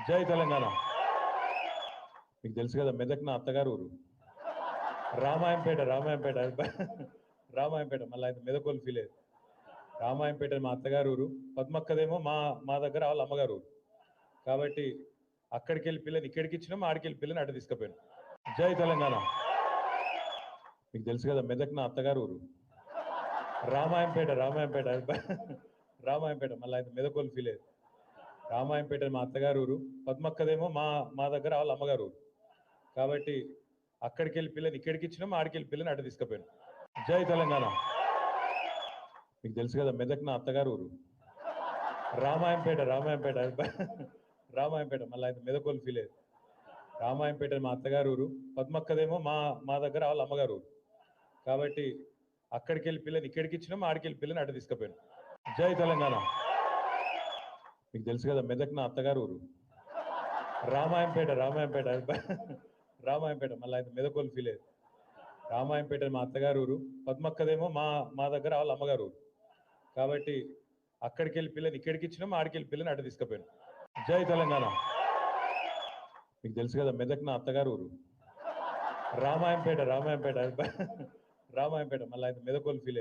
జై తెలంగాణ. మీకు తెలుసు కదా, మెదక్ నా అత్తగారు ఊరు. రామాయంపేట రామాయంపేట మళ్ళీ ఆయన మెదకోలు ఫీల్ అయ్యేది. రామాయంపేట మా అత్తగారు ఊరు, పద్మక్కదేమో మా మా దగ్గర వాళ్ళ అమ్మగారు ఊరు. కాబట్టి అక్కడికి వెళ్ళి పిల్లని ఇక్కడికి ఇచ్చినాం, ఆడికి వెళ్ళి పిల్లని అటు తీసుకుపోయాను. జై తెలంగాణ. మీకు తెలుసు కదా, మెదక్ నా అత్తగారు ఊరు. రామాయంపేట రామాయంపేట మళ్ళీ ఆయన మెదకోలు ఫీల్ అయ్యేది. రామాయంపేట మా అత్తగారు ఊరు, పద్మక్కదేమో మా మా దగ్గర వాళ్ళ అమ్మగారు ఊరు. కాబట్టి అక్కడికి వెళ్ళి పిల్లని ఇక్కడికి ఇచ్చినాం, ఆడికి వెళ్ళి పిల్లని అటు తీసుకుపోయాను. జై తెలంగాణ. మీకు తెలుసు కదా, మెదక్ నా అత్తగారు ఊరు. రామాయంపేట రామాయంపేట మళ్ళీ ఆయన మెదకోలు ఫీల్ అయ్యేది. రామాయంపేట మా అత్తగారు ఊరు, పద్మక్కదేమో మా మా దగ్గర వాళ్ళ అమ్మగారు ఊరు. కాబట్టి అక్కడికి వెళ్ళి పిల్లని ఇక్కడికి ఇచ్చినాం, ఆడికి వెళ్ళి పిల్లని అటు తీసుకుపోయాను. జై తెలంగాణ. మీకు తెలుసు కదా, మెదక్ నా అత్తగారు ఊరు. రామాయంపేట రామాయంపేట మళ్ళీ ఆయన మెదకోలు ఫీల్ అయ్యేది. రామాయంపేట మా అత్తగారు ఊరు, పద్మక్కదేమో మా మా దగ్గర వాళ్ళ అమ్మగారు ఊరు. కాబట్టి అక్కడికి వెళ్ళి పిల్లని ఇక్కడికి ఇచ్చినాం, ఆడికి వెళ్ళి పిల్లని అటు తీసుకుపోయాను. జై తెలంగాణ. మీకు తెలుసు కదా, మెదక్ నా అత్తగారు ఊరు. రామాయంపేట రామాయంపేట మళ్ళీ ఆయన మెదకోలు ఫీల్ అయ్యేది.